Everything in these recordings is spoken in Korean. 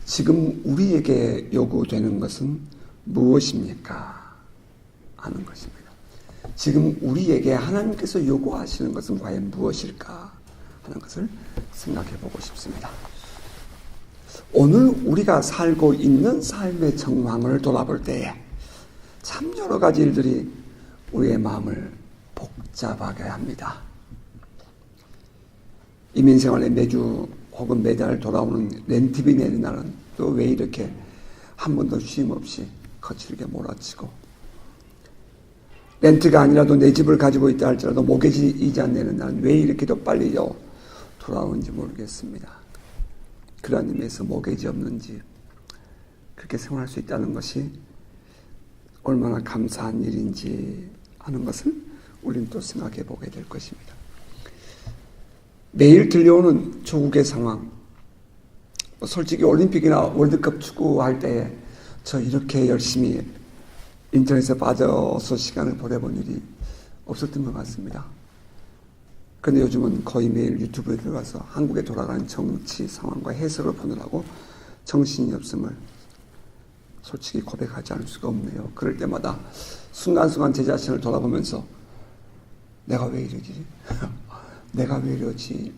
지금 우리에게 요구되는 것은 무엇입니까? 하는 것입니다. 지금 우리에게 하나님께서 요구하시는 것은 과연 무엇일까? 하는 것을 생각해 보고 싶습니다. 오늘 우리가 살고 있는 삶의 정황을 돌아볼 때에 참 여러 가지 일들이 우리의 마음을 복잡하게 합니다. 이민생활에 매주 혹은 매달 돌아오는 렌트비 내는 날은 또 왜 이렇게 한 번도 쉼 없이 거칠게 몰아치고, 렌트가 아니라도 내 집을 가지고 있다 할지라도 모기지 이자 내는 날은 왜 이렇게 더 빨리 돌아오는지 모르겠습니다. 그런 의미에서 모기지 없는 집, 그렇게 생활할 수 있다는 것이 얼마나 감사한 일인지 하는 것을 우리는 또 생각해 보게 될 것입니다. 매일 들려오는 조국의 상황, 솔직히 올림픽이나 월드컵 축구할 때 저 이렇게 열심히 인터넷에 빠져서 시간을 보내본 일이 없었던 것 같습니다. 그런데 요즘은 거의 매일 유튜브에 들어가서 한국에 돌아가는 정치 상황과 해석을 보느라고 정신이 없음을 솔직히 고백하지 않을 수가 없네요. 그럴 때마다 순간순간 제 자신을 돌아보면서 내가 왜 이러지? 내가 왜 이러지?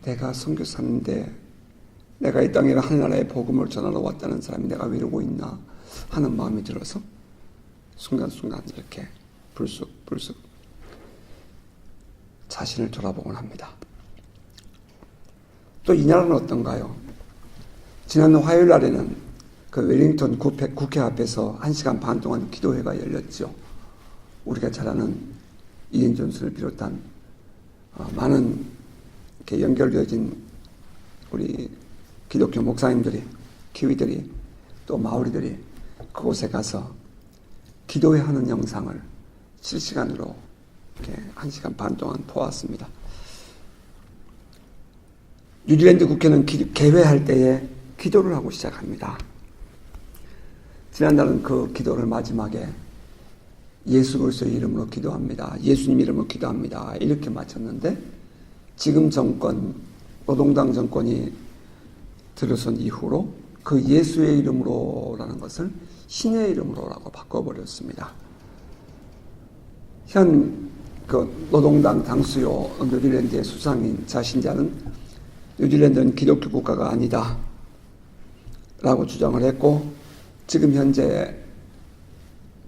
내가 선교사인데, 내가 이 땅에 하늘나라의 복음을 전하러 왔다는 사람이 내가 왜 이러고 있나 하는 마음이 들어서 순간순간 이렇게 불쑥 자신을 돌아보곤 합니다. 또 이 나라는 어떤가요? 지난 화요일 날에는 그 웰링턴 국회 앞에서 1시간 반 동안 기도회가 열렸죠. 우리가 잘 아는 이엔 존슨을 비롯한 많은 이렇게 연결되어진 우리 기독교 목사님들이, 키위들이, 또 마오리들이 그곳에 가서 기도회 하는 영상을 실시간으로 이렇게 1시간 반 동안 보았습니다. 뉴질랜드 국회는 개회할 때에 기도를 하고 시작합니다. 지난달은 그 기도를 마지막에 예수 그리스도의 이름으로 기도합니다. 예수님 이름으로 기도합니다. 이렇게 마쳤는데, 지금 정권, 노동당 정권이 들어선 이후로 그 예수의 이름으로라는 것을 신의 이름으로라고 바꿔버렸습니다. 현 그 노동당 당수요 뉴질랜드의 수상인 자신자는 뉴질랜드는 기독교 국가가 아니다 라고 주장을 했고, 지금 현재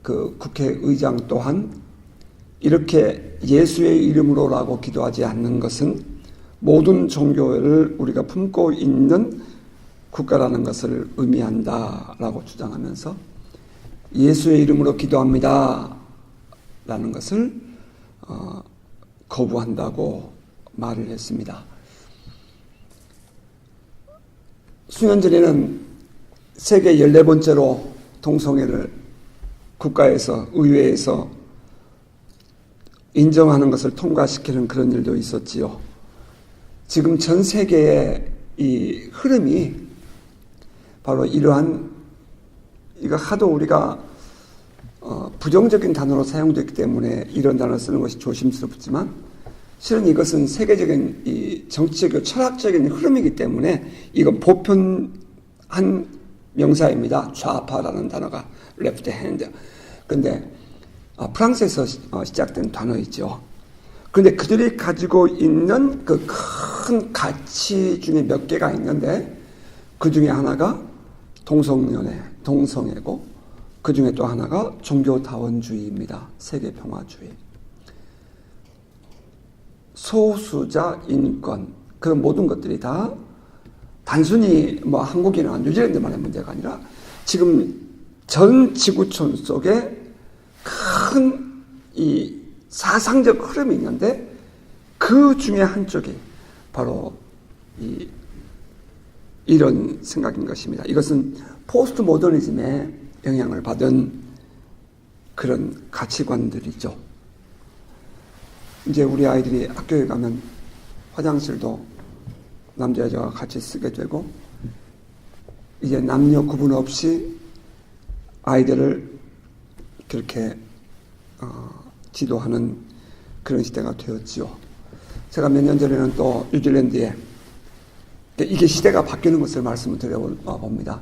그 국회의장 또한 이렇게 예수의 이름으로라고 기도하지 않는 것은 모든 종교를 우리가 품고 있는 국가라는 것을 의미한다라고 주장하면서 예수의 이름으로 기도합니다 라는 것을 거부한다고 말을 했습니다. 수년 전에는 세계 14번째로 동성애를 국가에서, 의회에서 인정하는 것을 통과시키는 그런 일도 있었지요. 지금 전 세계의 이 흐름이 바로 이러한, 이거 하도 우리가 부정적인 단어로 사용되기 때문에 이런 단어를 쓰는 것이 조심스럽지만, 실은 이것은 세계적인 이 정치적이고 철학적인 흐름이기 때문에 이건 보편한 명사입니다. 좌파라는 단어가 left hand. 그런데 프랑스에서 시작된 단어이죠. 그런데 그들이 가지고 있는 그 큰 가치 중에 몇 개가 있는데, 그 중에 하나가 동성연애, 동성애고, 그 중에 또 하나가 종교다원주의입니다. 세계평화주의. 소수자 인권, 그런 모든 것들이 다 단순히 뭐 한국이나 뉴질랜드만의 문제가 아니라 지금 전 지구촌 속에 큰 이 사상적 흐름이 있는데, 그 중에 한쪽이 바로 이런 생각인 것입니다. 이것은 포스트 모더니즘의 영향을 받은 그런 가치관들이죠. 이제 우리 아이들이 학교에 가면 화장실도 남자 여자가 같이 쓰게 되고, 이제 남녀 구분 없이 아이들을 그렇게 지도하는 그런 시대가 되었지요. 제가 몇 년 전에는 또 뉴질랜드에 이게 시대가 바뀌는 것을 말씀을 드려봅니다.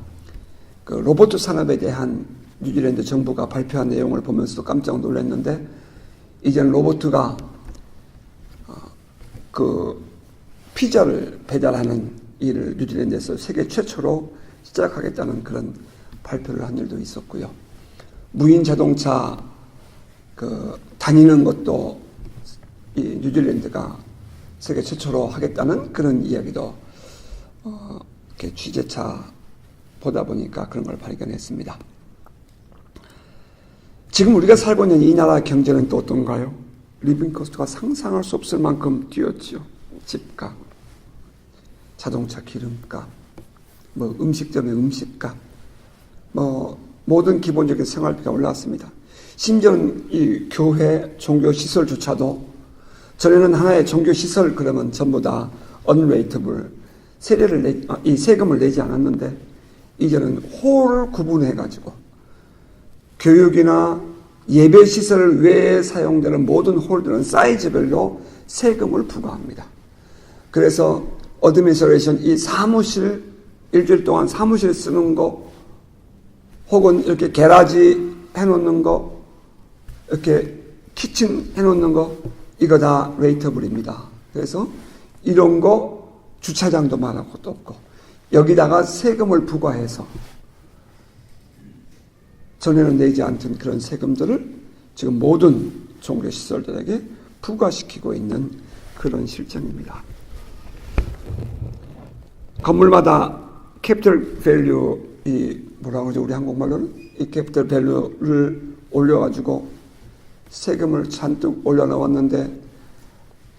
그 로봇 산업에 대한 뉴질랜드 정부가 발표한 내용을 보면서도 깜짝 놀랐는데, 이제는 로봇가 그 피자를 배달하는 일을 뉴질랜드에서 세계 최초로 시작하겠다는 그런 발표를 한 일도 있었고요. 무인 자동차 다니는 것도 이 뉴질랜드가 세계 최초로 하겠다는 그런 이야기도 이렇게 취재차 보다 보니까 그런 걸 발견했습니다. 지금 우리가 살고 있는 이 나라 경제는 또 어떤가요? 리빙 코스트가 상상할 수 없을 만큼 뛰었죠. 집값, 자동차 기름값, 음식점의 음식값, 모든 기본적인 생활비가 올랐습니다. 심지어는 이 교회 종교시설조차도, 전에는 하나의 종교시설 그러면 전부 다 unrateable, 이 세금을 내지 않았는데, 이제는 홀을 구분해가지고 교육이나 예배시설 외에 사용되는 모든 홀들은 사이즈별로 세금을 부과합니다. 그래서 어드미니스트레이션, 이 사무실, 일주일 동안 사무실 쓰는 거, 혹은 이렇게 게라지 해놓는 거, 이렇게 키친 해놓는 거, 이거 다 레이터블입니다. 그래서 이런 거 주차장도 말할 것도 없고, 여기다가 세금을 부과해서 전에는 내지 않던 그런 세금들을 지금 모든 종교시설들에게 부과시키고 있는 그런 실정입니다. 건물마다 캐피털 밸류, 뭐라고 하죠? 우리 한국말로는 이 캐피털 밸류를 올려가지고 세금을 잔뜩 올려놓았는데,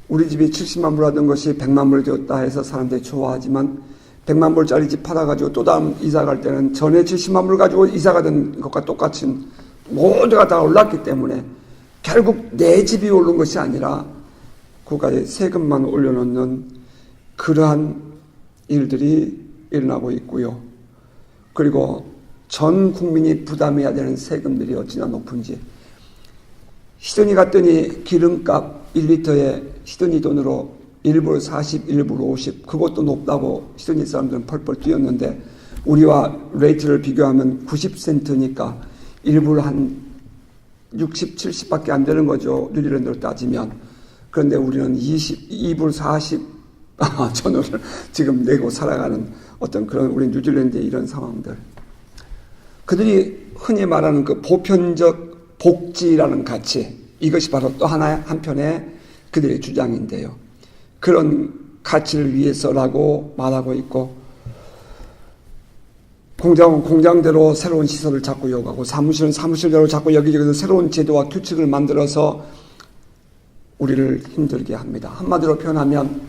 우리 집이 70만 불 하던 것이 100만 불 되었다 해서 사람들이 좋아하지만, 100만 불짜리 집 팔아가지고 또 다음 이사 갈 때는 전에 70만 불 가지고 이사 가던 것과 똑같은 모두가 다 올랐기 때문에 결국 내 집이 오른 것이 아니라 국가의 세금만 올려놓는 그러한 일들이 일어나고 있고요. 그리고 전 국민이 부담해야 되는 세금들이 어찌나 높은지, 시드니 갔더니 기름값 1리터에 시드니 돈으로 1불 40, 1불 50, 그것도 높다고 시드니 사람들은 펄펄 뛰었는데, 우리와 레이트를 비교하면 90센트니까 1불 한 60, 70밖에 안 되는 거죠. 뉴질랜드로 따지면. 그런데 우리는 2불 40 전후를 지금 내고 살아가는 어떤 그런 우리 뉴질랜드의 이런 상황들. 그들이 흔히 말하는 그 보편적 복지라는 가치, 이것이 바로 또 한편의 그들의 주장인데요. 그런 가치를 위해서라고 말하고 있고, 공장은 공장대로 새로운 시설을 자꾸 요구하고, 사무실은 사무실대로 자꾸 여기저기서 새로운 제도와 규칙을 만들어서 우리를 힘들게 합니다. 한마디로 표현하면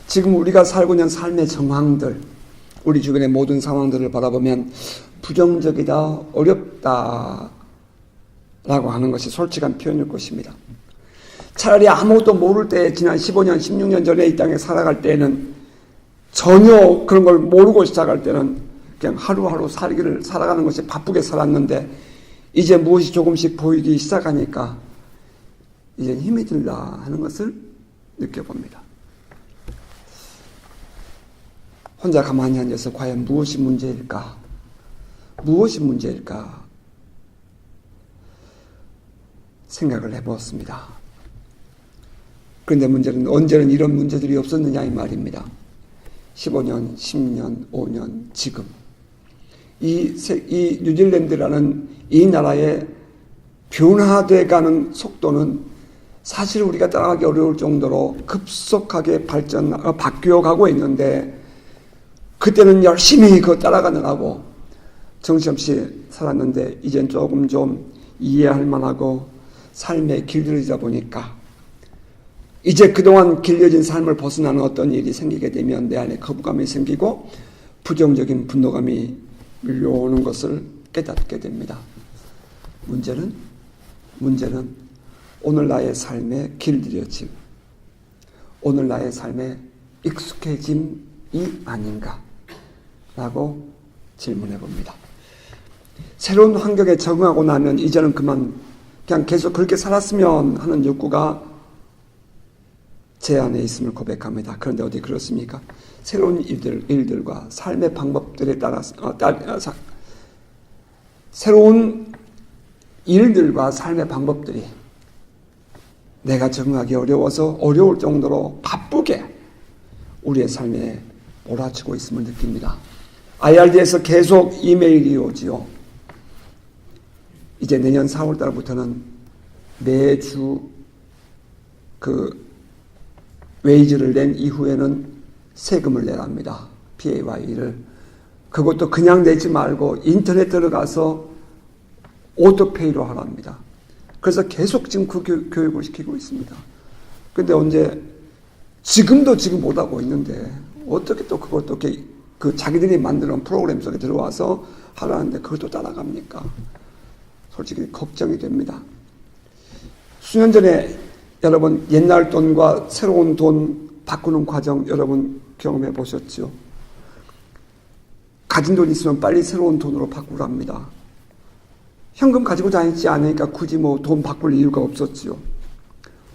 지금 우리가 살고 있는 삶의 정황들, 우리 주변의 모든 상황들을 바라보면 부정적이다, 어렵다 라고 하는 것이 솔직한 표현일 것입니다. 차라리 아무것도 모를 때, 지난 15년, 16년 전에 이 땅에 살아갈 때는, 전혀 그런 걸 모르고 시작할 때는 그냥 하루하루 살아가는 것이 바쁘게 살았는데, 이제 무엇이 조금씩 보이기 시작하니까 이제 힘이 들다 하는 것을 느껴봅니다. 혼자 가만히 앉아서 과연 무엇이 문제일까? 무엇이 문제일까? 생각을 해보았습니다. 그런데 문제는, 언제는 이런 문제들이 없었느냐 이 말입니다. 15년, 10년, 5년, 지금. 이 뉴질랜드라는 이 나라의 변화돼 가는 속도는 사실 우리가 따라가기 어려울 정도로 급속하게 바뀌어 가고 있는데, 그때는 열심히 그거 따라가느라고 정신없이 살았는데, 이젠 조금 좀 이해할 만하고 삶에 길들이다 보니까, 이제 그동안 길려진 삶을 벗어나는 어떤 일이 생기게 되면 내 안에 거부감이 생기고 부정적인 분노감이 밀려오는 것을 깨닫게 됩니다. 문제는 오늘 나의 삶에 길들여짐, 오늘 나의 삶에 익숙해짐이 아닌가 라고 질문해 봅니다. 새로운 환경에 적응하고 나면 이제는 그냥 계속 그렇게 살았으면 하는 욕구가 제 안에 있음을 고백합니다. 그런데 어디 그렇습니까? 새로운 일들과 삶의 방법들에 따라서 새로운 일들과 삶의 방법들이 내가 적응하기 어려워서 어려울 정도로 바쁘게 우리의 삶에 몰아치고 있음을 느낍니다. IRD에서 계속 이메일이 오지요. 이제 내년 4월 달부터는 매주 웨이즈를 낸 이후에는 세금을 내랍니다. PAY를. 그것도 그냥 내지 말고 인터넷 들어가서 오토페이로 하랍니다. 그래서 계속 지금 그 교육을 시키고 있습니다. 근데 지금도 못하고 있는데 어떻게 또 그것도 자기들이 만드는 프로그램 속에 들어와서 하라는데 그것도 따라갑니까? 솔직히 걱정이 됩니다. 수년 전에 여러분 옛날 돈과 새로운 돈 바꾸는 과정 여러분 경험해 보셨죠? 가진 돈 있으면 빨리 새로운 돈으로 바꾸랍니다. 현금 가지고 다니지 않으니까 굳이 돈 바꿀 이유가 없었지요.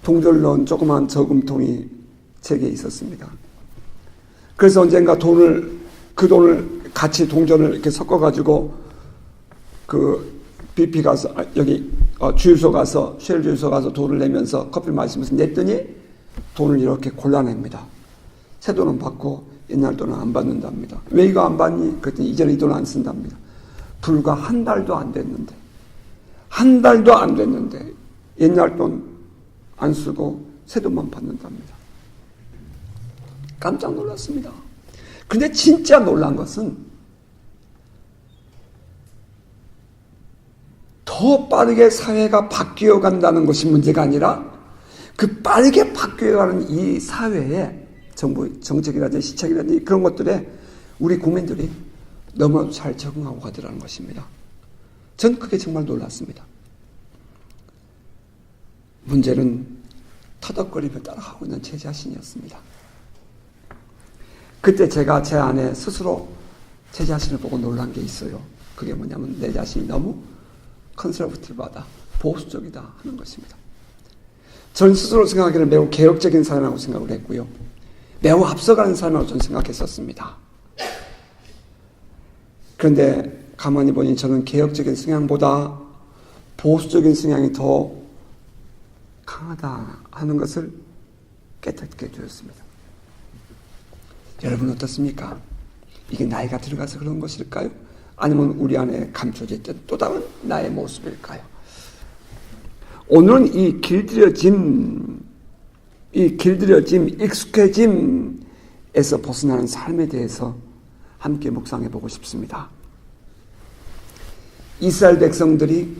동전 넣은 조그만 저금통이 제게 있었습니다. 그래서 언젠가 그 돈을 같이 동전을 이렇게 섞어가지고 BP 가서 여기 주유소 가서 쉘 주유소 가서 돈을 내면서 커피 마시면서 냈더니 돈을 이렇게 골라냅니다. 새 돈은 받고 옛날 돈은 안 받는답니다. 왜 이거 안 받니? 그랬더니 이제는 이 돈 안 쓴답니다. 불과 한 달도 안 됐는데 옛날 돈 안 쓰고 새 돈만 받는답니다. 깜짝 놀랐습니다. 근데 진짜 놀란 것은 더 빠르게 사회가 바뀌어 간다는 것이 문제가 아니라 그 빠르게 바뀌어가는 이 사회에 정책이라든지 시책이라든지 그런 것들에 우리 국민들이 너무나도 잘 적응하고 가더라는 것입니다. 전 그게 정말 놀랐습니다. 문제는 터덕거리며 따라가고 있는 제 자신이었습니다. 그때 제가 제 안에 스스로 제 자신을 보고 놀란 게 있어요. 그게 뭐냐면 내 자신이 너무 컨서버티브하다, 보수적이다 하는 것입니다. 전 스스로 생각하기에는 매우 개혁적인 사람이라고 생각을 했고요. 매우 앞서가는 사람이라고 저는 생각했었습니다. 그런데 가만히 보니 저는 개혁적인 성향보다 보수적인 성향이 더 강하다 하는 것을 깨닫게 되었습니다. 여러분 어떻습니까? 이게 나이가 들어가서 그런 것일까요? 아니면 우리 안에 감춰져 있던 또 다른 나의 모습일까요? 오늘은 이 길들여짐, 익숙해짐에서 벗어나는 삶에 대해서 함께 묵상해 보고 싶습니다. 이스라엘 백성들이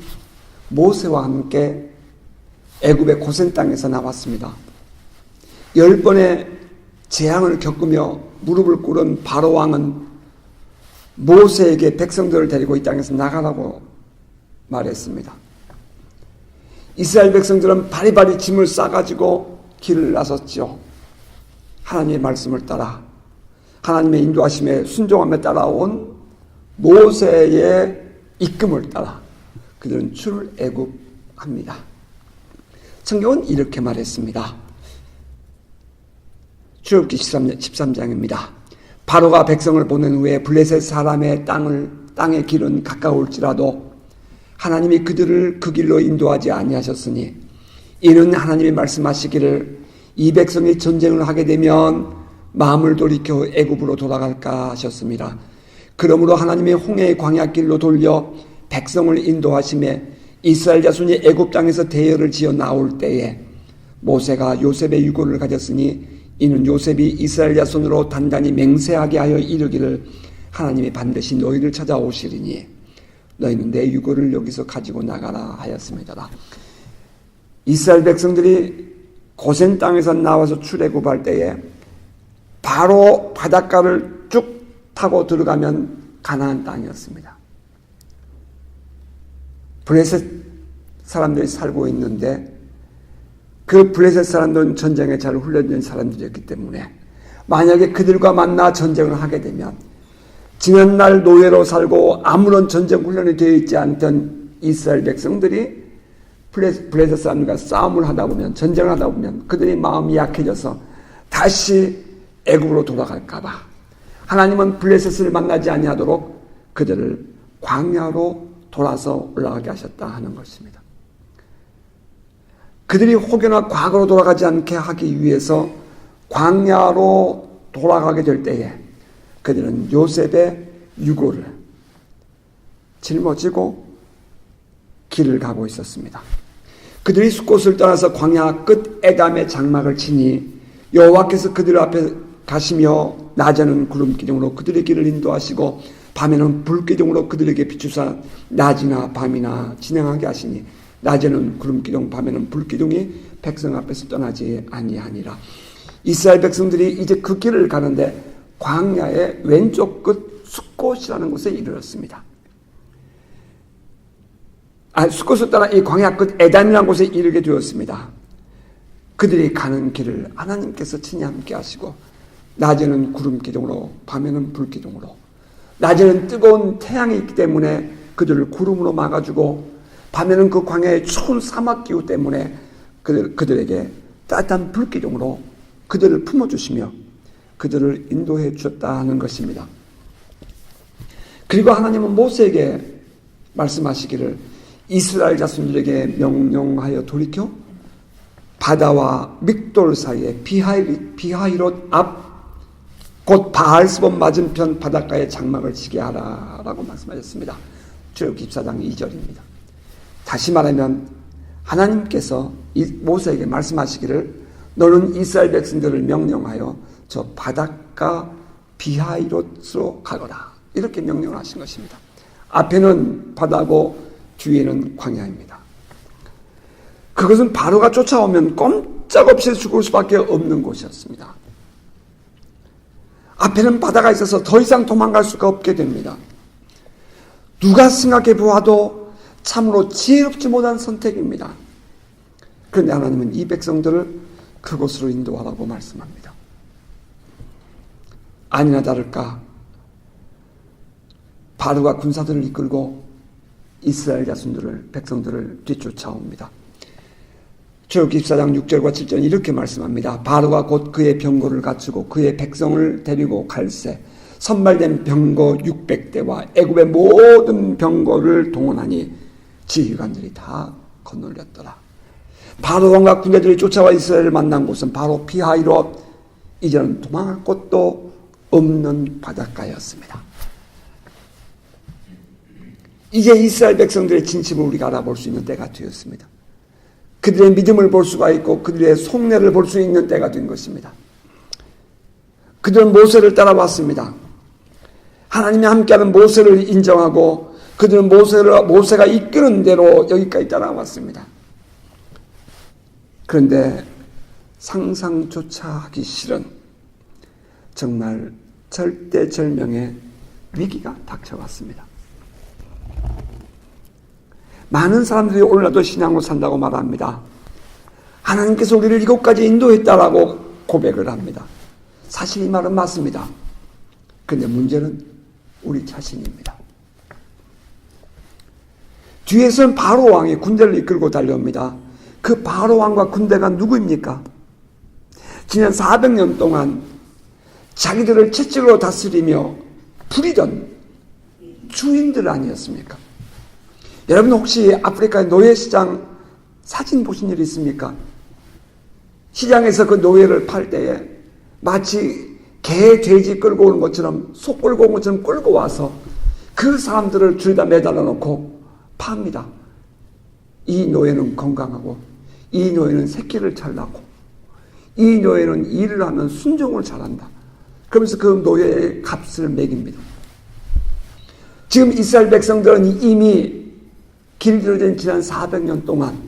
모세와 함께 애굽의 고센 땅에서 나왔습니다. 10번의 재앙을 겪으며 무릎을 꿇은 바로 왕은 모세에게 백성들을 데리고 이 땅에서 나가라고 말했습니다. 이스라엘 백성들은 바리바리 짐을 싸가지고 길을 나섰죠. 하나님의 말씀을 따라 하나님의 인도하심에 순종함에 따라온 모세의 이끌음을 따라 그들은 출애굽합니다. 성경은 이렇게 말했습니다. 출애굽기 13장입니다. 바로가 백성을 보낸 후에 블레셋 사람의 땅의 길은 가까울지라도 하나님이 그들을 그 길로 인도하지 아니하셨으니 이는 하나님이 말씀하시기를 이 백성이 전쟁을 하게 되면 마음을 돌이켜 애굽으로 돌아갈까 하셨습니다. 그러므로 하나님이 홍해의 광야길로 돌려 백성을 인도하심에 이스라엘 자손이 애굽 땅에서 대열을 지어 나올 때에 모세가 요셉의 유고를 가졌으니 이는 요셉이 이스라엘 자손으로 단단히 맹세하게 하여 이르기를 하나님이 반드시 너희를 찾아오시리니 너희는 내 유고를 여기서 가지고 나가라 하였습니다. 이스라엘 백성들이 고센 땅에서 나와서 출애굽할 때에 바로 바닷가를 쭉 타고 들어가면 가나안 땅이었습니다. 블레셋 사람들이 살고 있는데 그 블레셋 사람들은 전쟁에 잘 훈련된 사람들이었기 때문에 만약에 그들과 만나 전쟁을 하게 되면 지난날 노예로 살고 아무런 전쟁 훈련이 되어 있지 않던 이스라엘 백성들이 블레셋 사람들과 싸움을 하다 보면, 전쟁을 하다 보면 그들이 마음이 약해져서 다시 애굽으로 돌아갈까 봐 하나님은 블레셋을 만나지 아니하도록 그들을 광야로 돌아서 올라가게 하셨다 하는 것입니다. 그들이 혹여나 과거로 돌아가지 않게 하기 위해서 광야로 돌아가게 될 때에 그들은 요셉의 유고를 짊어지고 길을 가고 있었습니다. 그들이 숫곳을 떠나서 광야 끝 에담의 장막을 치니 여호와께서 그들 앞에 가시며 낮에는 구름 기둥으로 그들의 길을 인도하시고 밤에는 불 기둥으로 그들에게 비추사 낮이나 밤이나 진행하게 하시니 낮에는 구름 기둥 밤에는 불 기둥이 백성 앞에서 떠나지 아니하니라. 이스라엘 백성들이 이제 그 길을 가는데 광야의 왼쪽 끝 숫곳이라는 곳에 이르렀습니다. 숫곳을 따라 이 광야 끝 에담이라는 곳에 이르게 되었습니다. 그들이 가는 길을 하나님께서 친히 함께 하시고 낮에는 구름 기둥으로 밤에는 불 기둥으로 낮에는 뜨거운 태양이 있기 때문에 그들을 구름으로 막아주고 밤에는 그 광야의 추운 사막 기후 때문에 그들에게 따뜻한 불 기둥으로 그들을 품어주시며 그들을 인도해 주셨다 하는 것입니다. 그리고 하나님은 모세에게 말씀하시기를 이스라엘 자손들에게 명령하여 돌이켜 바다와 믹돌 사이에 비하이롯 앞 곧 바알스본 맞은편 바닷가에 장막을 치게 하라 라고 말씀하셨습니다. 출애굽기 14장 2절입니다. 다시 말하면 하나님께서 모세에게 말씀하시기를 너는 이스라엘 백성들을 명령하여 저 바닷가 비하이롯으로 가거라 이렇게 명령을 하신 것입니다. 앞에는 바다고 뒤에는 광야입니다. 그것은 바로가 쫓아오면 꼼짝없이 죽을 수밖에 없는 곳이었습니다. 앞에는 바다가 있어서 더 이상 도망갈 수가 없게 됩니다. 누가 생각해 보아도 참으로 지혜롭지 못한 선택입니다. 그런데 하나님은 이 백성들을 그곳으로 인도하라고 말씀합니다. 아니나 다를까 바로가 군사들을 이끌고 이스라엘 백성들을 뒤쫓아옵니다. 출애굽기 14장 6절과 7절은 이렇게 말씀합니다. 바로가 곧 그의 병거를 갖추고 그의 백성을 데리고 갈새 선발된 병거 600대와 애굽의 모든 병거를 동원하니 지휘관들이 다 거느렸더라. 바로 왕과 군대들이 쫓아와 이스라엘을 만난 곳은 바로 비하이롯 이제는 도망할 곳도 없는 바닷가였습니다. 이제 이스라엘 백성들의 진심을 우리가 알아볼 수 있는 때가 되었습니다. 그들의 믿음을 볼 수가 있고 그들의 속내를 볼 수 있는 때가 된 것입니다. 그들은 모세를 따라왔습니다. 하나님이 함께하는 모세를 인정하고 그들은 모세가 이끄는 대로 여기까지 따라왔습니다. 그런데 상상조차 하기 싫은 정말 절대절명의 위기가 닥쳐왔습니다. 많은 사람들이 오늘날도 신앙으로 산다고 말합니다. 하나님께서 우리를 이곳까지 인도했다라고 고백을 합니다. 사실 이 말은 맞습니다. 그런데 문제는 우리 자신입니다. 뒤에서는 바로 왕이 군대를 이끌고 달려옵니다. 그 바로 왕과 군대가 누구입니까? 지난 400년 동안 자기들을 채찍으로 다스리며 부리던 주인들 아니었습니까? 여러분 혹시 아프리카의 노예시장 사진 보신 일 있습니까? 시장에서 그 노예를 팔 때에 마치 개, 돼지 끌고 오는 것처럼 소 끌고 온 것처럼 끌고 와서 그 사람들을 줄에다 매달아 놓고 팝니다. 이 노예는 건강하고 이 노예는 새끼를 잘 낳고 이 노예는 일을 하면 순종을 잘한다. 그러면서 그 노예의 값을 매깁니다. 지금 이스라엘 백성들은 이미 길들여진 지난 400년 동안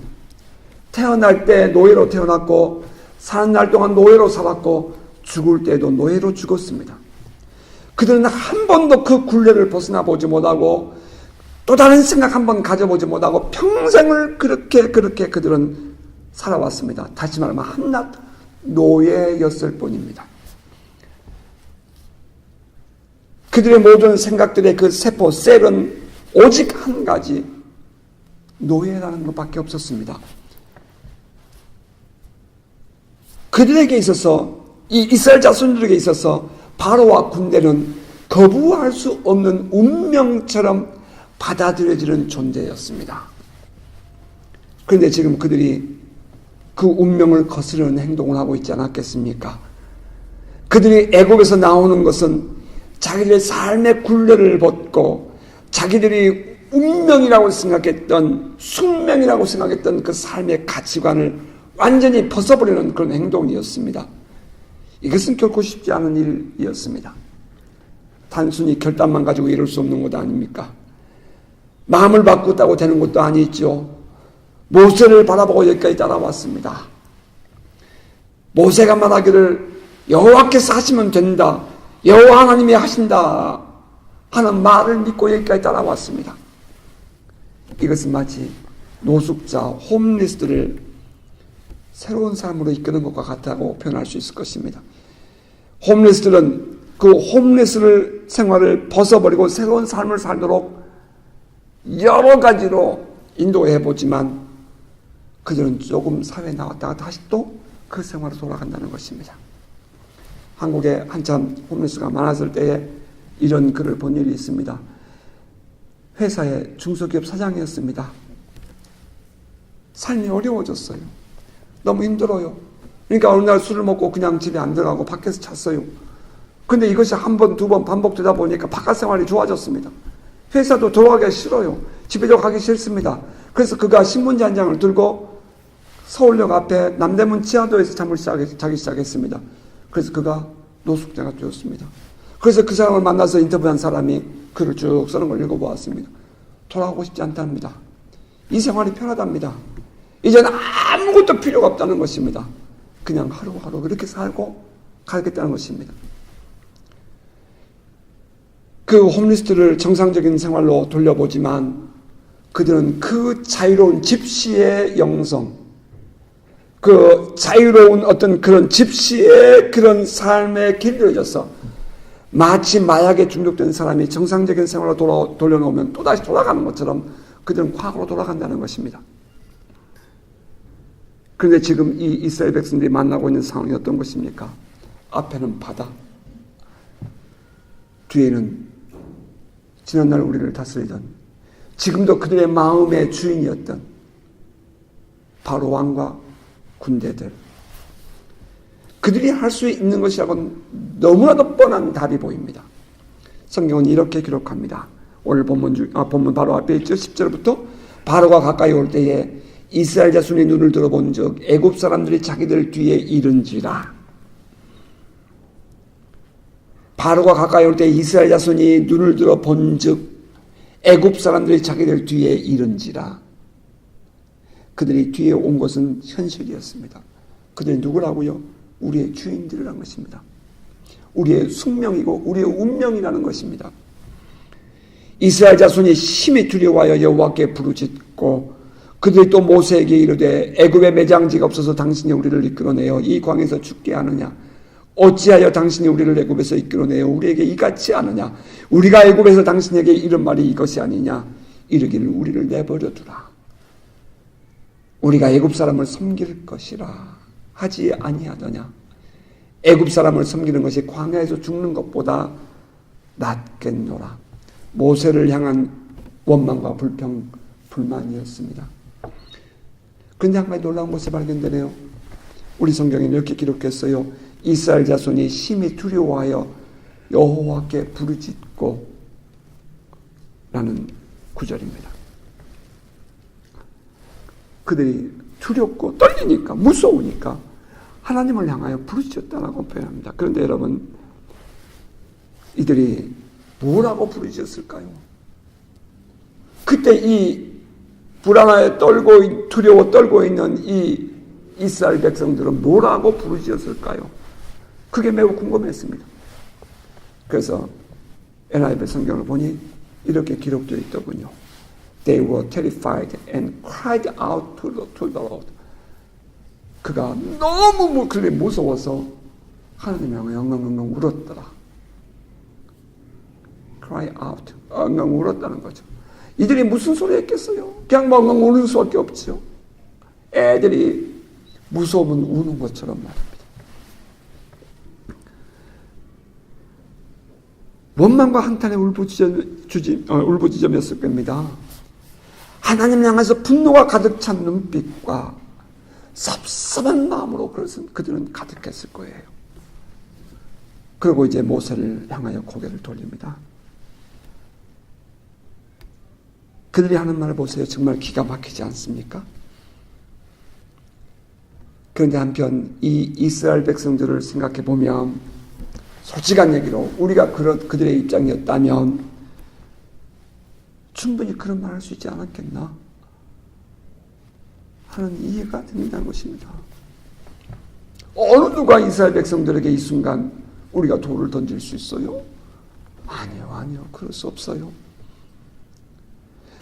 태어날 때 노예로 태어났고 사는 날 동안 노예로 살았고 죽을 때도 노예로 죽었습니다. 그들은 한 번도 그 굴레를 벗어나 보지 못하고 또 다른 생각 한 번 가져보지 못하고 평생을 그렇게 그들은 살아왔습니다. 다시 말하면 한낱 노예였을 뿐입니다. 그들의 모든 생각들의 그 세포, 셀은 오직 한 가지 노예라는 것밖에 없었습니다. 그들에게 있어서, 이 이스라엘 자손들에게 있어서 바로와 군대는 거부할 수 없는 운명처럼 받아들여지는 존재였습니다. 그런데 지금 그들이 그 운명을 거스르는 행동을 하고 있지 않았겠습니까? 그들이 애굽에서 나오는 것은 자기들의 삶의 굴레를 벗고 자기들이 운명이라고 생각했던, 숙명이라고 생각했던 그 삶의 가치관을 완전히 벗어버리는 그런 행동이었습니다. 이것은 결코 쉽지 않은 일이었습니다. 단순히 결단만 가지고 이룰 수 없는 것 아닙니까? 마음을 바꾸었다고 되는 것도 아니죠. 모세를 바라보고 여기까지 따라왔습니다. 모세가 말하기를 여호와께서 하시면 된다, 여호와 하나님이 하신다 하는 말을 믿고 여기까지 따라왔습니다. 이것은 마치 노숙자, 홈리스들을 새로운 삶으로 이끄는 것과 같다고 표현할 수 있을 것입니다. 홈리스들은 그 홈리스 생활을 벗어버리고 새로운 삶을 살도록 여러 가지로 인도해보지만 그들은 조금 사회에 나왔다가 다시 또 그 생활로 돌아간다는 것입니다. 한국에 한참 홈리스가 많았을 때에 이런 글을 본 일이 있습니다. 회사의 중소기업 사장이었습니다. 삶이 어려워졌어요. 너무 힘들어요. 그러니까 어느 날 술을 먹고 그냥 집에 안 들어가고 밖에서 잤어요. 근데 이것이 한 번, 두 번 반복되다 보니까 바깥 생활이 좋아졌습니다. 회사도 돌아가기 싫어요. 집에도 가기 싫습니다. 그래서 그가 신문지 한 장을 들고 서울역 앞에 남대문 지하도에서 잠을 자기 시작했습니다. 그래서 그가 노숙자가 되었습니다. 그래서 그 사람을 만나서 인터뷰한 사람이 글을 쭉 쓰는 걸 읽어보았습니다. 돌아가고 싶지 않답니다. 이 생활이 편하답니다. 이제는 아무것도 필요가 없다는 것입니다. 그냥 하루하루 그렇게 살고 가겠다는 것입니다. 그 홈리스트를 정상적인 생활로 돌려보지만 그들은 그 자유로운 집시의 영성, 그 자유로운 어떤 그런 집시의 그런 삶에 길들여져서 마치 마약에 중독된 사람이 정상적인 생활로 돌려놓으면 또다시 돌아가는 것처럼 그들은 과거로 돌아간다는 것입니다. 그런데 지금 이 이스라엘 백성들이 만나고 있는 상황이 어떤 것입니까? 앞에는 바다, 뒤에는 지난날 우리를 다스리던, 지금도 그들의 마음의 주인이었던 바로 왕과 군대들, 그들이 할 수 있는 것이라고는 너무나도 뻔한 답이 보입니다. 성경은 이렇게 기록합니다. 오늘 본문 바로 앞에 있죠. 10절부터 바로가 가까이 올 때에 이스라엘 자손이 눈을 들어본 즉 애굽 사람들이 자기들 뒤에 이른지라. 바로가 가까이 올 때 이스라엘 자손이 눈을 들어본 즉 애굽 사람들이 자기들 뒤에 이른지라. 그들이 뒤에 온 것은 현실이었습니다. 그들이 누구라고요? 우리의 주인들이라는 것입니다. 우리의 숙명이고 우리의 운명이라는 것입니다. 이스라엘 자손이 심히 두려워하여 여호와께 부르짖고 그들이 또 모세에게 이르되 애굽에 매장지가 없어서 당신이 우리를 이끌어내어 이 광에서 죽게 하느냐? 어찌하여 당신이 우리를 애굽에서 이끌어내어 우리에게 이같이 하느냐? 우리가 애굽에서 당신에게 이런 말이 이것이 아니냐? 이르기를 우리를 내버려 두라. 우리가 애굽 사람을 섬길 것이라 하지 아니하더냐? 애굽 사람을 섬기는 것이 광야에서 죽는 것보다 낫겠노라. 모세를 향한 원망과 불만이었습니다. 그런데 한 가지 놀라운 것이 발견되네요. 우리 성경에 이렇게 기록했어요. 이스라엘 자손이 심히 두려워하여 여호와께 부르짖고 라는 구절입니다. 그들이 두렵고 떨리니까, 무서우니까 하나님을 향하여 부르짖었다라고 표현합니다. 그런데 여러분, 이들이 뭐라고 부르짖었을까요? 그때 이 불안하여 두려워 떨고 있는 이 이스라엘 백성들은 뭐라고 부르짖었을까요? 그게 매우 궁금했습니다. 그래서 NIV 성경을 보니 이렇게 기록되어 있더군요. They were terrified and cried out to the Lord. 그가 너무 무서워서 하나님을 향해 엉엉엉엉 울었더라. Cry out, 엉엉 울었다는 거죠. 이들이 무슨 소리 했겠어요? 그냥 막 우는 수밖에 없죠. 애들이 무서우면 우는 것처럼 말입니다. 원망과 한탄의 울부짖음이었을 겁니다. 하나님 향해서 분노가 가득 찬 눈빛과 섭섭한 마음으로 그들은 가득했을 거예요. 그리고 이제 모세를 향하여 고개를 돌립니다. 그들이 하는 말을 보세요. 정말 기가 막히지 않습니까? 그런데 한편 이 이스라엘 백성들을 생각해 보면 솔직한 얘기로 우리가 그들의 입장이었다면 충분히 그런 말 할 수 있지 않았겠나 하는 이해가 된다는 것입니다. 어느 누가 이스라엘 백성들에게 이 순간 우리가 돌을 던질 수 있어요? 아니요. 그럴 수 없어요.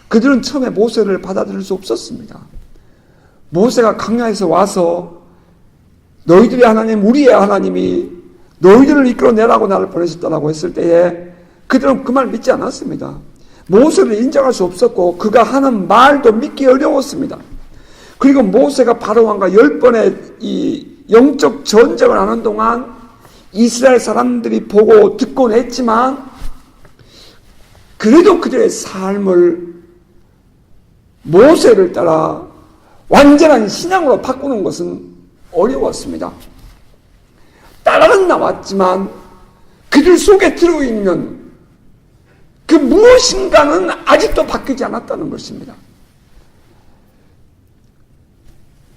그들은 처음에 모세를 받아들일 수 없었습니다. 모세가 광야에서 와서 너희들의 하나님, 우리의 하나님이 너희들을 이끌어내라고 나를 보내셨다라고 했을 때에 그들은 그 말 믿지 않았습니다. 모세를 인정할 수 없었고 그가 하는 말도 믿기 어려웠습니다. 그리고 모세가 바로왕과 10번의 이 영적 전쟁을 하는 동안 이스라엘 사람들이 보고 듣곤 했지만 그래도 그들의 삶을 모세를 따라 완전한 신앙으로 바꾸는 것은 어려웠습니다. 따라는 나왔지만 그들 속에 들어있는 그 무엇인가는 아직도 바뀌지 않았다는 것입니다.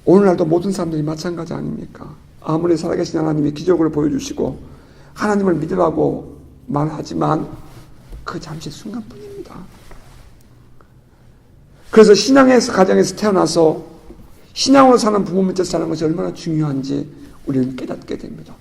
오늘날도 모든 사람들이 마찬가지 아닙니까? 아무리 살아계신 하나님이 기적을 보여주시고 하나님을 믿으라고 말하지만 그 잠시 순간뿐입니다. 그래서 신앙의 가정에서 태어나서 신앙으로 사는 부모 밑에서 사는 것이 얼마나 중요한지 우리는 깨닫게 됩니다.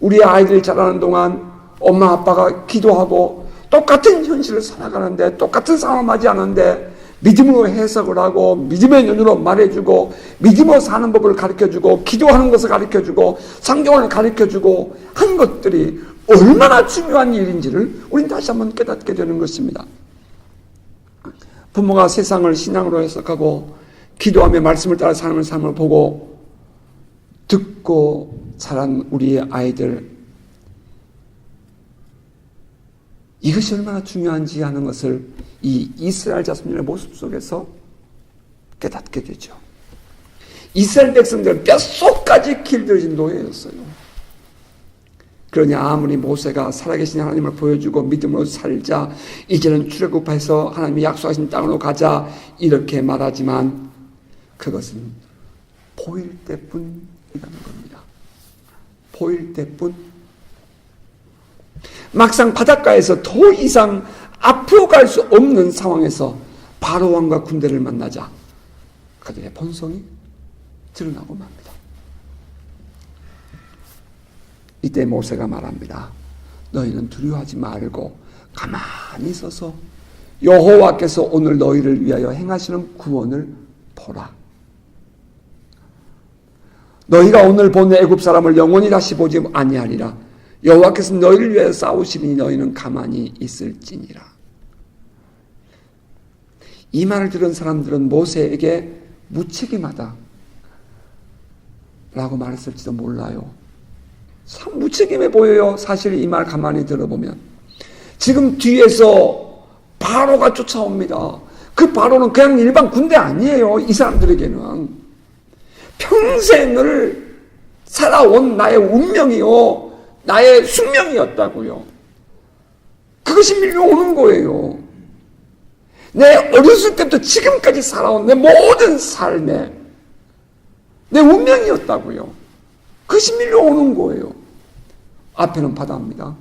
우리 아이들이 자라는 동안 엄마 아빠가 기도하고 똑같은 현실을 살아가는데 똑같은 상황을 맞이하는데 믿음으로 해석을 하고 믿음의 눈으로 말해주고 믿음으로 사는 법을 가르쳐주고 기도하는 것을 가르쳐주고 성경을 가르쳐주고 한 것들이 얼마나 중요한 일인지를 우리는 다시 한번 깨닫게 되는 것입니다. 부모가 세상을 신앙으로 해석하고 기도하며 말씀을 따라 사는 삶을 보고 듣고 자란 우리의 아이들, 이것이 얼마나 중요한지 하는 것을 이 이스라엘 자손들의 모습 속에서 깨닫게 되죠. 이스라엘 백성들은 뼛속까지 길들여진 노예였어요. 그러니 아무리 모세가 살아계신 하나님을 보여주고 믿음으로 살자, 이제는 출애굽해서 하나님이 약속하신 땅으로 가자 이렇게 말하지만 그것은 보일 때뿐이라는 겁니다. 보일 때뿐. 막상 바닷가에서 더 이상 앞으로 갈 수 없는 상황에서 바로왕과 군대를 만나자 그들의 본성이 드러나고 맙니다. 이때 모세가 말합니다. 너희는 두려워하지 말고 가만히 서서 여호와께서 오늘 너희를 위하여 행하시는 구원을 보라. 너희가 오늘 본 애굽 사람을 영원히 다시 보지 아니하리라. 여호와께서 너희를 위하여 싸우시니 너희는 가만히 있을지니라. 이 말을 들은 사람들은 모세에게 무책임하다 라고 말했을지도 몰라요. 참 무책임해 보여요. 사실 이 말 가만히 들어보면. 지금 뒤에서 바로가 쫓아옵니다. 그 바로는 그냥 일반 군대 아니에요. 이 사람들에게는 평생을 살아온 나의 운명이요, 나의 숙명이었다고요. 그것이 밀려오는 거예요. 내 어렸을 때부터 지금까지 살아온 내 모든 삶에 내 운명이었다고요. 그것이 밀려오는 거예요. 앞에는 바다입니다.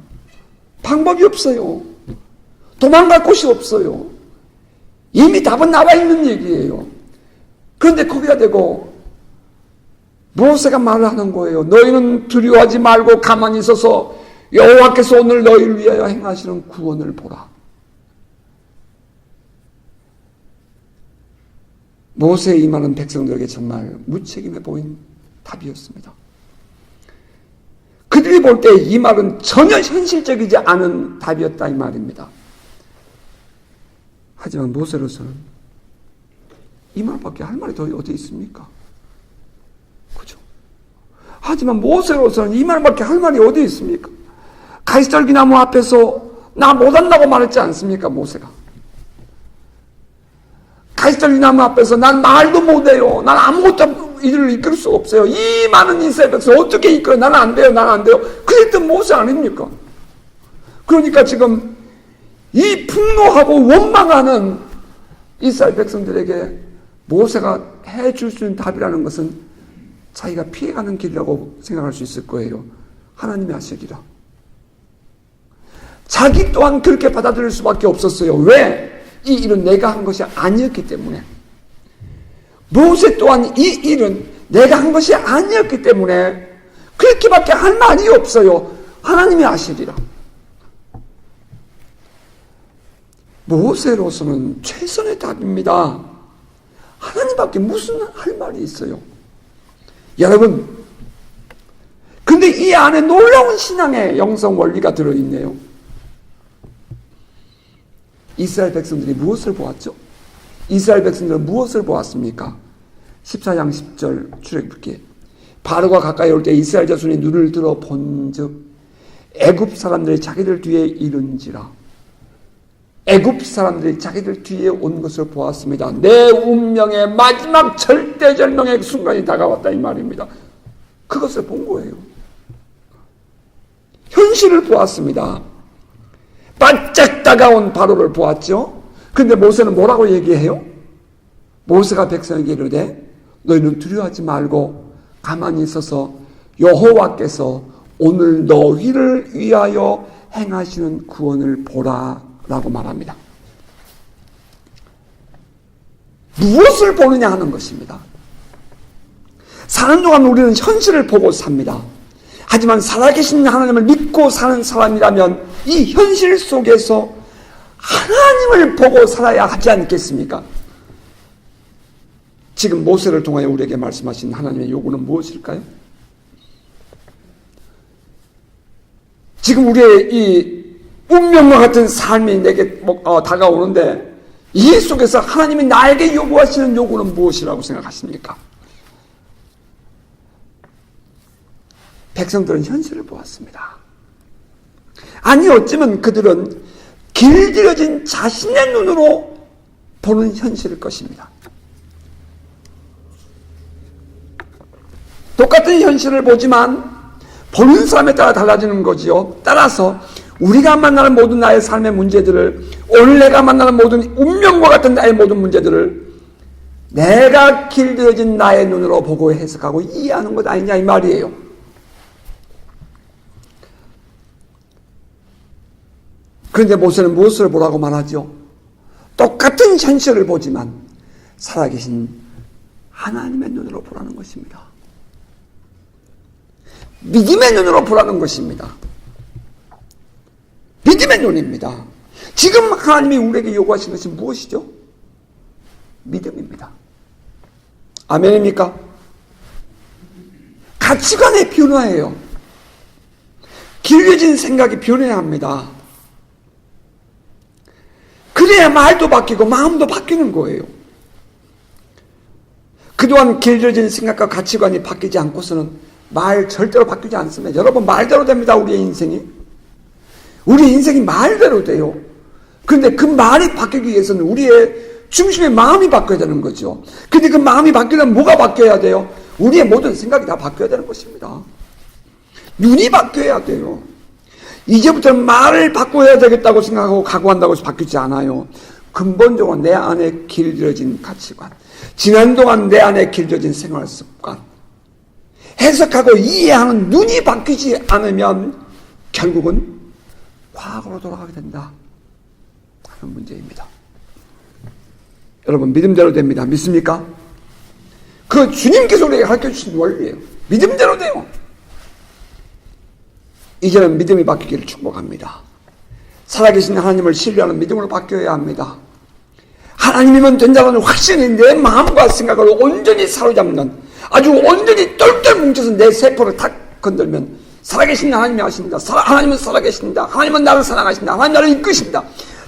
방법이 없어요. 도망갈 곳이 없어요. 이미 답은 나와 있는 얘기예요. 그런데 거기다 대고 모세가 말을 하는 거예요. 너희는 두려워하지 말고 가만히 있어서 여호와께서 오늘 너희를 위하여 행하시는 구원을 보라. 모세의 이 말은 백성들에게 정말 무책임해 보인 답이었습니다. 그들이 볼 때 이 말은 전혀 현실적이지 않은 답이었다 이 말입니다. 하지만 모세로서는 이 말밖에 할 말이 더 어디 있습니까? 그죠? 하지만 모세로서는 이 말밖에 할 말이 어디 있습니까? 가시떨기나무 앞에서 나 못한다고 말했지 않습니까? 모세가. 가시떨기나무 앞에서 난 말도 못해요. 난 아무것도 일을 이끌 수 없어요. 이 많은 이스라엘 백성 어떻게 이끌어? 나는 안 돼요. 나는 안 돼요. 그랬던 모세 아닙니까? 그러니까 지금 이 분노하고 원망하는 이스라엘 백성들에게 모세가 해줄 수 있는 답이라는 것은 자기가 피해가는 길이라고 생각할 수 있을 거예요. 하나님이 하시리라. 자기 또한 그렇게 받아들일 수밖에 없었어요. 왜? 이 일은 내가 한 것이 아니었기 때문에. 모세 또한 이 일은 내가 한 것이 아니었기 때문에 그렇게밖에 할 말이 없어요. 하나님이 하시리라. 모세로서는 최선의 답입니다. 하나님밖에 무슨 할 말이 있어요? 여러분, 근데 이 안에 놀라운 신앙의 영성 원리가 들어있네요. 이스라엘 백성들이 무엇을 보았죠? 이스라엘 백성들은 무엇을 보았습니까? 14장 10절 출애굽기. 바로가 가까이 올 때 이스라엘 자손이 눈을 들어 본즉 애굽 사람들이 자기들 뒤에 이른지라. 애굽 사람들이 자기들 뒤에 온 것을 보았습니다. 내 운명의 마지막 절대절명의 순간이 다가왔다 이 말입니다. 그것을 본 거예요. 현실을 보았습니다. 바짝 다가온 바로를 보았죠. 근데 모세는 뭐라고 얘기해요? 모세가 백성에게 이르되 너희는 두려워하지 말고 가만히 있어서 여호와께서 오늘 너희를 위하여 행하시는 구원을 보라 라고 말합니다. 무엇을 보느냐 하는 것입니다. 사는 동안 우리는 현실을 보고 삽니다. 하지만 살아계신 하나님을 믿고 사는 사람이라면 이 현실 속에서 하나님을 보고 살아야 하지 않겠습니까? 지금 모세를 통하여 우리에게 말씀하신 하나님의 요구는 무엇일까요? 지금 우리의 이 운명과 같은 삶이 내게 다가오는데 이 속에서 하나님이 나에게 요구하시는 요구는 무엇이라고 생각하십니까? 백성들은 현실을 보았습니다. 아니 어쩌면 그들은 길들여진 자신의 눈으로 보는 현실일 것입니다. 똑같은 현실을 보지만 보는 사람에 따라 달라지는 거지요. 따라서 우리가 만나는 모든 나의 삶의 문제들을, 오늘 내가 만나는 모든 운명과 같은 나의 모든 문제들을 내가 길들여진 나의 눈으로 보고 해석하고 이해하는 것 아니냐 이 말이에요. 그런데 모세는 무엇을 보라고 말하죠? 똑같은 현실을 보지만 살아계신 하나님의 눈으로 보라는 것입니다. 믿음의 눈으로 보라는 것입니다. 믿음의 눈입니다. 지금 하나님이 우리에게 요구하신 것이 무엇이죠? 믿음입니다. 아멘입니까? 가치관의 변화예요. 길려진 생각이 변해야 합니다. 그래야 말도 바뀌고 마음도 바뀌는 거예요. 그동안 길려진 생각과 가치관이 바뀌지 않고서는 말 절대로 바뀌지 않습니다. 여러분 말대로 됩니다. 우리의 인생이. 우리의 인생이 말대로 돼요. 그런데 그 말이 바뀌기 위해서는 우리의 중심의 마음이 바뀌어야 되는 거죠. 근데 그 마음이 바뀌려면 뭐가 바뀌어야 돼요? 우리의 모든 생각이 다 바뀌어야 되는 것입니다. 눈이 바뀌어야 돼요. 이제부터는 말을 바꿔야 되겠다고 생각하고 각오한다고 해서 바뀌지 않아요. 근본적으로 내 안에 길들여진 가치관, 지난 동안 내 안에 길들여진 생활 습관, 해석하고 이해하는 눈이 바뀌지 않으면 결국은 과거로 돌아가게 된다 하는 문제입니다. 여러분 믿음대로 됩니다. 믿습니까? 그 주님께서 우리에게 가르쳐주신 원리예요. 믿음대로 돼요. 이제는 믿음이 바뀌기를 축복합니다. 살아계신 하나님을 신뢰하는 믿음으로 바뀌어야 합니다. 하나님이면 된다는 확신이 내 마음과 생각을 온전히 사로잡는, 아주 온전히 똘똘 뭉쳐서 내 세포를 탁 건들면 살아계신 하나님이 하십니다. 하나님은 살아계십니다. 하나님은 나를 사랑하십니다. 하나님 나를 이끄십니다.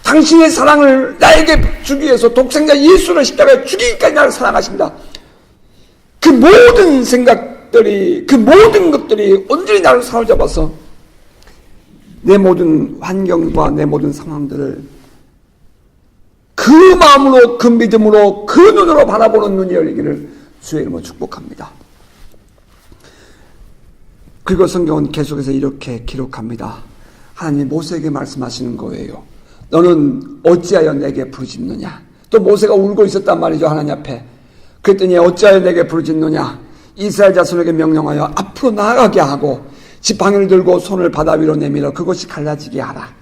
당신의 사랑을 나에게 주기 위해서 독생자 예수를 십자가에 죽이기까지 나를 사랑하십니다. 그 모든 생각들이, 그 모든 것들이 온전히 나를 사로잡아서 내 모든 환경과 내 모든 상황들을 그 마음으로, 그 믿음으로, 그 눈으로 바라보는 눈이 열리기를 주의 이름으로 축복합니다. 그리고 성경은 계속해서 이렇게 기록합니다. 하나님이 모세에게 말씀하시는 거예요. 너는 어찌하여 내게 부르짖느냐. 또 모세가 울고 있었단 말이죠, 하나님 앞에. 그랬더니 어찌하여 내게 부르짖느냐. 이스라엘 자손에게 명령하여 앞으로 나아가게 하고 지팡이를 들고 손을 바다 위로 내밀어 그것이 갈라지게 하라.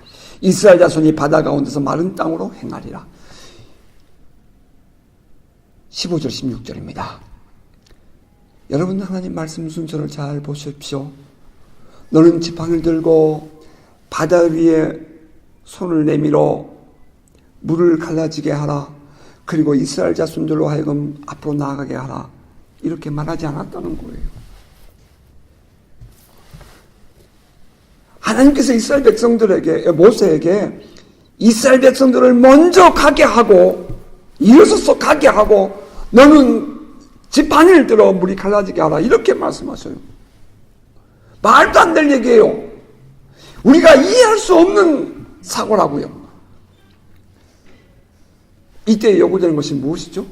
이스라엘 자손이 바다 가운데서 마른 땅으로 행하리라. 15절 16절입니다. 여러분, 하나님 말씀 순서를 잘 보십시오. 너는 지팡이를 들고 바다 위에 손을 내밀어 물을 갈라지게 하라. 그리고 이스라엘 자손들로 하여금 앞으로 나아가게 하라. 이렇게 말하지 않았다는 거예요. 하나님께서 이스라엘 백성들에게, 모세에게 이스라엘 백성들을 먼저 가게 하고 일어서서 가게 하고 너는 지팡이를 들어 물이 갈라지게 하라. 이렇게 말씀하셔요. 말도 안 될 얘기예요. 우리가 이해할 수 없는 사고라고요. 이때 요구되는 것이 무엇이죠?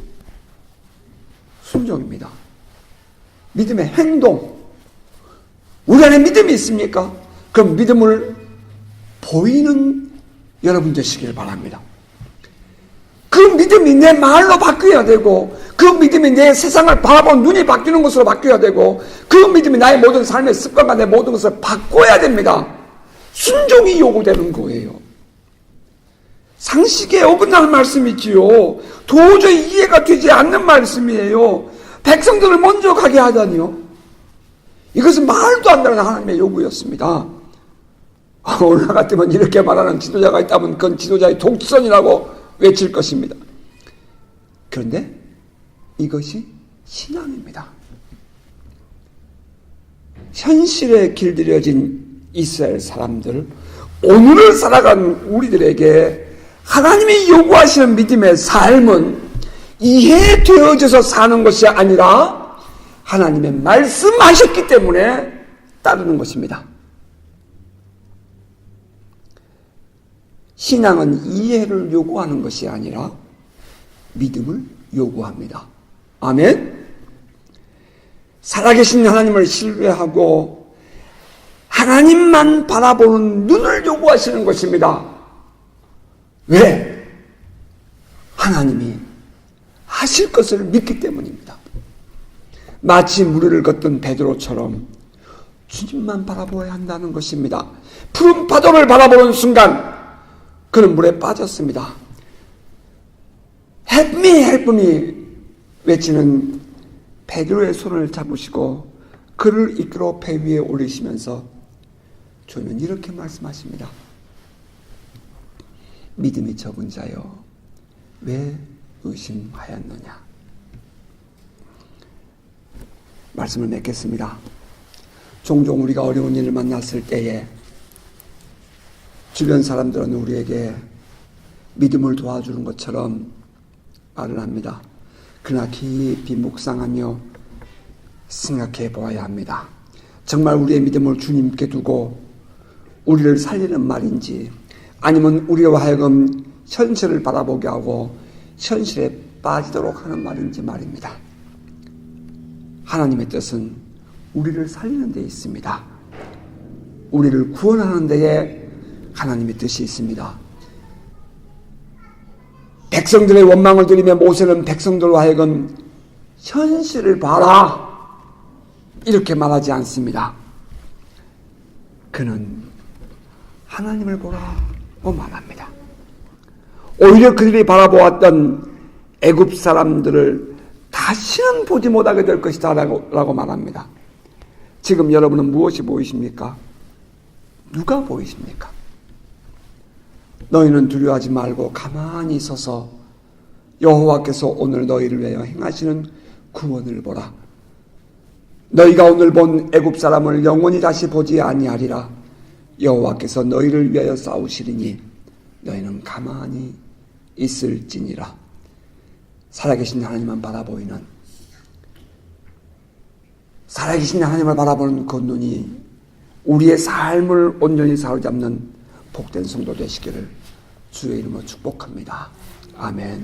순종입니다. 믿음의 행동. 우리 안에 믿음이 있습니까? 그럼 믿음을 보이는 여러분 되시길 바랍니다. 그 믿음이 내 말로 바뀌어야 되고, 그 믿음이 내 세상을 바라보는 눈이 바뀌는 것으로 바뀌어야 되고, 그 믿음이 나의 모든 삶의 습관과 내 모든 것을 바꿔야 됩니다. 순종이 요구되는 거예요. 상식에 어긋나는 말씀이지요. 도저히 이해가 되지 않는 말씀이에요. 백성들을 먼저 가게 하다니요. 이것은 말도 안 되는 하나님의 요구였습니다. 오늘 같으면 이렇게 말하는 지도자가 있다면 그건 지도자의 독선이라고 외칠 것입니다. 그런데 이것이 신앙입니다. 현실에 길들여진 이스라엘 사람들, 오늘을 살아가는 우리들에게 하나님이 요구하시는 믿음의 삶은 이해되어져서 사는 것이 아니라 하나님의 말씀하셨기 때문에 따르는 것입니다. 신앙은 이해를 요구하는 것이 아니라 믿음을 요구합니다. 아멘? 살아계신 하나님을 신뢰하고 하나님만 바라보는 눈을 요구하시는 것입니다. 왜? 하나님이 하실 것을 믿기 때문입니다. 마치 무리를 걷던 베드로처럼 주님만 바라보아야 한다는 것입니다. 푸른 파도를 바라보는 순간 그는 물에 빠졌습니다. Help me, help me 외치는 베드로의 손을 잡으시고 그를 이끌어 배 위에 올리시면서 주님은 이렇게 말씀하십니다. 믿음이 적은 자여 왜 의심하였느냐. 말씀을 맺겠습니다. 종종 우리가 어려운 일을 만났을 때에 주변 사람들은 우리에게 믿음을 도와주는 것처럼 말을 합니다. 그러나 깊이 묵상하며 생각해 보아야 합니다. 정말 우리의 믿음을 주님께 두고 우리를 살리는 말인지 아니면 우리와 하여금 현실을 바라보게 하고 현실에 빠지도록 하는 말인지 말입니다. 하나님의 뜻은 우리를 살리는 데 있습니다. 우리를 구원하는 데에 하나님의 뜻이 있습니다. 백성들의 원망을 들으며 모세는 백성들로 하여금 현실을 봐라 이렇게 말하지 않습니다. 그는 하나님을 보라고 말합니다. 오히려 그들이 바라보았던 애굽 사람들을 다시는 보지 못하게 될 것이다 라고 말합니다. 지금 여러분은 무엇이 보이십니까? 누가 보이십니까? 너희는 두려워하지 말고 가만히 서서 여호와께서 오늘 너희를 위하여 행하시는 구원을 보라. 너희가 오늘 본 애굽 사람을 영원히 다시 보지 아니하리라. 여호와께서 너희를 위하여 싸우시리니 너희는 가만히 있을지니라. 살아계신 하나님만 바라보이는, 살아계신 하나님을 바라보는 그 눈이 우리의 삶을 온전히 사로잡는 복된 성도 되시기를 주의 이름으로 축복합니다. 아멘.